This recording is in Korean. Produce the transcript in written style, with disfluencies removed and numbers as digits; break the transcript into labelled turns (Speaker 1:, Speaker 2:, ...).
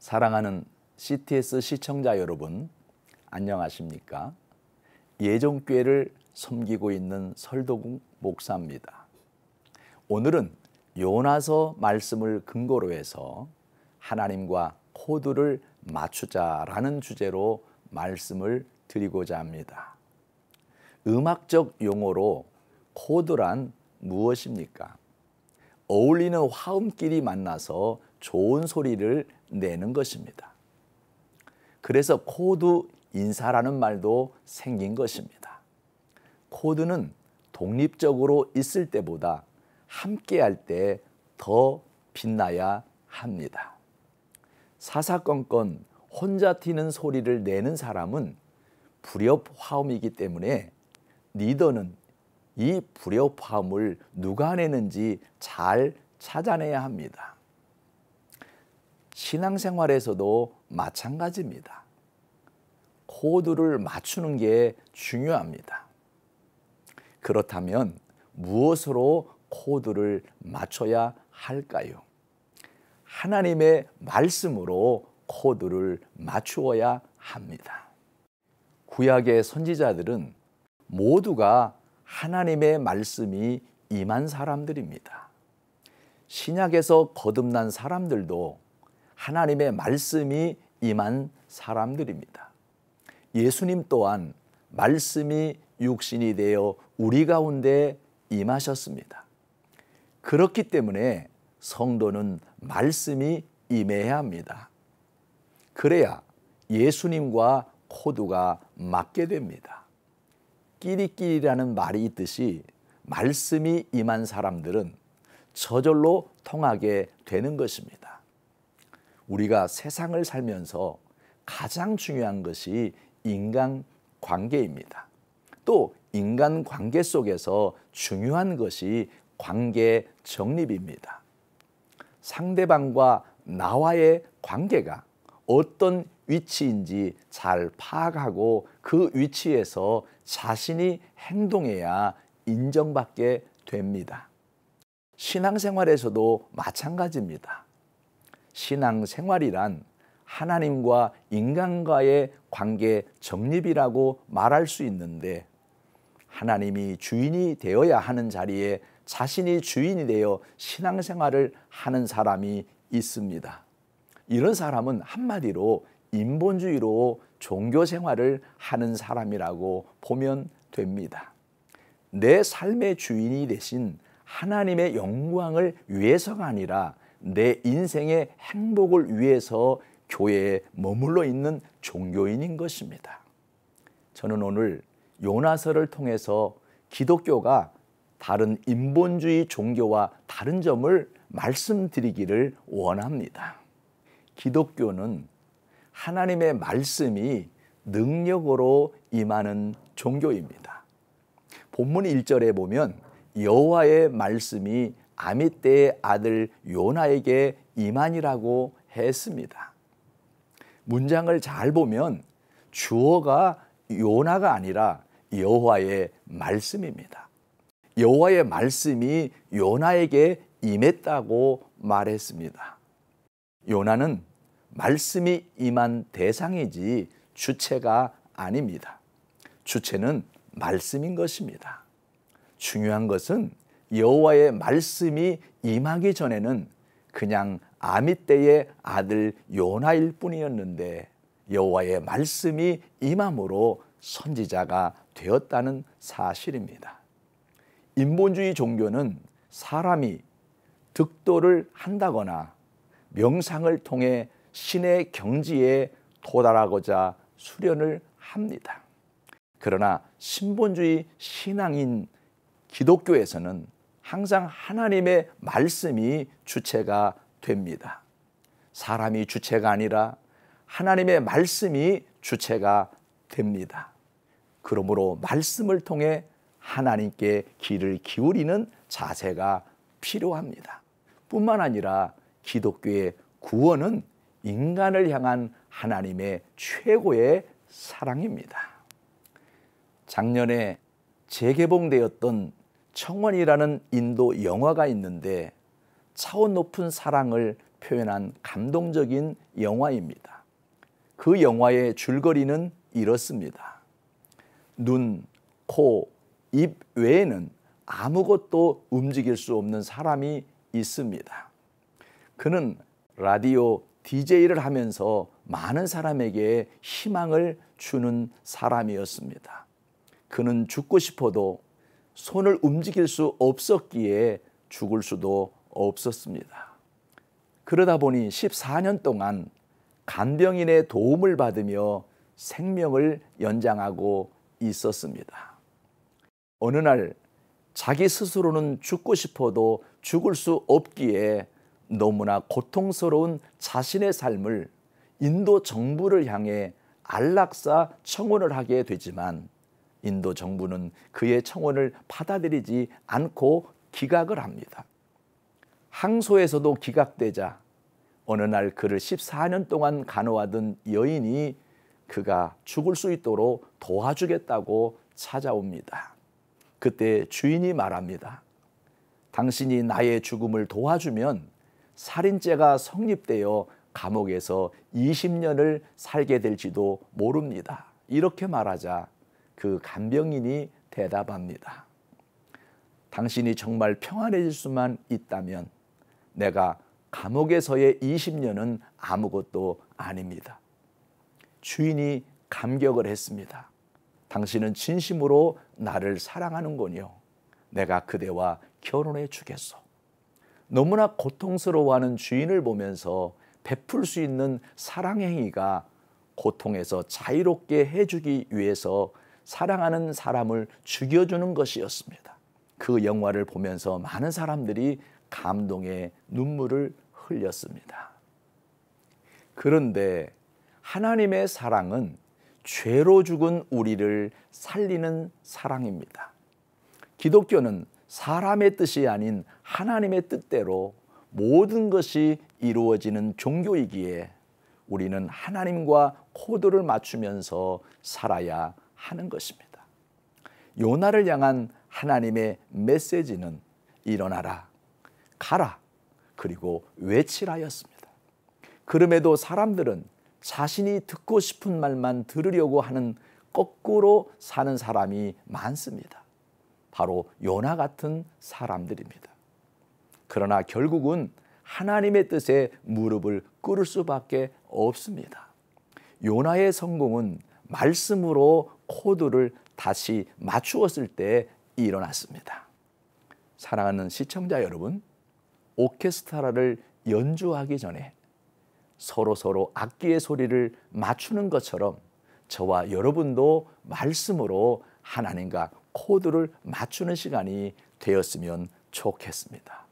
Speaker 1: 사랑하는 CTS 시청자 여러분, 안녕하십니까? 예종교회를 섬기고 있는 설도국 목사입니다. 오늘은 요나서 말씀을 근거로 해서 하나님과 코드를 맞추자라는 주제로 말씀을 드리고자 합니다. 음악적 용어로 코드란 무엇입니까? 어울리는 화음끼리 만나서 좋은 소리를 내는 것입니다. 그래서 코드 인사라는 말도 생긴 것입니다. 코드는 독립적으로 있을 때보다 함께 할 때 더 빛나야 합니다. 사사건건 혼자 튀는 소리를 내는 사람은 불협화음이기 때문에 리더는 이 불협화음을 누가 내는지 잘 찾아내야 합니다. 신앙생활에서도 마찬가지입니다. 코드를 맞추는 게 중요합니다. 그렇다면 무엇으로 코드를 맞춰야 할까요? 하나님의 말씀으로 코드를 맞추어야 합니다. 구약의 선지자들은 모두가 하나님의 말씀이 임한 사람들입니다. 신약에서 거듭난 사람들도 하나님의 말씀이 임한 사람들입니다. 예수님 또한 말씀이 육신이 되어 우리 가운데 임하셨습니다. 그렇기 때문에 성도는 말씀이 임해야 합니다. 그래야 예수님과 코드가 맞게 됩니다. 끼리끼리라는 말이 있듯이 말씀이 임한 사람들은 저절로 통하게 되는 것입니다. 우리가 세상을 살면서 가장 중요한 것이 인간관계입니다. 또 인간관계 속에서 중요한 것이 관계 정립입니다. 상대방과 나와의 관계가 어떤 위치인지 잘 파악하고 그 위치에서 자신이 행동해야 인정받게 됩니다. 신앙생활에서도 마찬가지입니다. 신앙생활이란 하나님과 인간과의 관계 정립이라고 말할 수 있는데, 하나님이 주인이 되어야 하는 자리에 자신이 주인이 되어 신앙생활을 하는 사람이 있습니다. 이런 사람은 한마디로 인본주의로 종교생활을 하는 사람이라고 보면 됩니다. 내 삶의 주인이 되신 하나님의 영광을 위해서가 아니라 내 인생의 행복을 위해서 교회에 머물러 있는 종교인인 것입니다. 저는 오늘 요나서를 통해서 기독교가 다른 인본주의 종교와 다른 점을 말씀드리기를 원합니다. 기독교는 하나님의 말씀이 능력으로 임하는 종교입니다. 본문 1절에 보면 여호와의 말씀이 아미떼의 아들 요나에게 임하니라고 했습니다. 문장을 잘 보면 주어가 요나가 아니라 여호와의 말씀입니다. 여호와의 말씀이 요나에게 임했다고 말했습니다. 요나는 말씀이 임한 대상이지 주체가 아닙니다. 주체는 말씀인 것입니다. 중요한 것은 여호와의 말씀이 임하기 전에는 그냥 아미떼의 아들 요나일 뿐이었는데 여호와의 말씀이 임함으로 선지자가 되었다는 사실입니다. 인본주의 종교는 사람이 득도를 한다거나 명상을 통해 신의 경지에 도달하고자 수련을 합니다. 그러나 신본주의 신앙인 기독교에서는 항상 하나님의 말씀이 주체가 됩니다. 사람이 주체가 아니라 하나님의 말씀이 주체가 됩니다. 그러므로 말씀을 통해 하나님께 귀를 기울이는 자세가 필요합니다. 뿐만 아니라 기독교의 구원은 인간을 향한 하나님의 최고의 사랑입니다. 작년에 재개봉되었던 청원이라는 인도 영화가 있는데 차원 높은 사랑을 표현한 감동적인 영화입니다. 그 영화의 줄거리는 이렇습니다. 눈, 코, 입 외에는 아무것도 움직일 수 없는 사람이 있습니다. 그는 라디오 DJ를 하면서 많은 사람에게 희망을 주는 사람이었습니다. 그는 죽고 싶어도 손을 움직일 수 없었기에 죽을 수도 없었습니다. 그러다 보니 14년 동안 간병인의 도움을 받으며 생명을 연장하고 있었습니다. 어느 날 자기 스스로는 죽고 싶어도 죽을 수 없기에 너무나 고통스러운 자신의 삶을 인도 정부를 향해 안락사 청원을 하게 되지만 인도 정부는 그의 청원을 받아들이지 않고 기각을 합니다. 항소에서도 기각되자 어느 날 그를 14년 동안 간호하던 여인이 그가 죽을 수 있도록 도와주겠다고 찾아옵니다. 그때 주인이 말합니다. 당신이 나의 죽음을 도와주면 살인죄가 성립되어 감옥에서 20년을 살게 될지도 모릅니다. 이렇게 말하자 그 간병인이 대답합니다. 당신이 정말 평안해질 수만 있다면 내가 감옥에서의 20년은 아무것도 아닙니다. 주인이 감격을 했습니다. 당신은 진심으로 나를 사랑하는군요. 내가 그대와 결혼해 주겠소. 너무나 고통스러워하는 주인을 보면서 베풀 수 있는 사랑 행위가 고통에서 자유롭게 해주기 위해서 사랑하는 사람을 죽여주는 것이었습니다. 그 영화를 보면서 많은 사람들이 감동의 눈물을 흘렸습니다. 그런데 하나님의 사랑은 죄로 죽은 우리를 살리는 사랑입니다. 기독교는 사람의 뜻이 아닌 하나님의 뜻대로 모든 것이 이루어지는 종교이기에 우리는 하나님과 코드를 맞추면서 살아야 하는 것입니다. 요나를 향한 하나님의 메시지는 일어나라, 가라, 그리고 외치라였습니다. 그럼에도 사람들은 자신이 듣고 싶은 말만 들으려고 하는 거꾸로 사는 사람이 많습니다. 바로 요나 같은 사람들입니다. 그러나 결국은 하나님의 뜻에 무릎을 꿇을 수밖에 없습니다. 요나의 성공은 말씀으로 코드를 다시 맞추었을 때 일어났습니다. 사랑하는 시청자 여러분, 오케스트라를 연주하기 전에 서로 악기의 소리를 맞추는 것처럼 저와 여러분도 말씀으로 하나님과 코드를 맞추는 시간이 되었으면 좋겠습니다.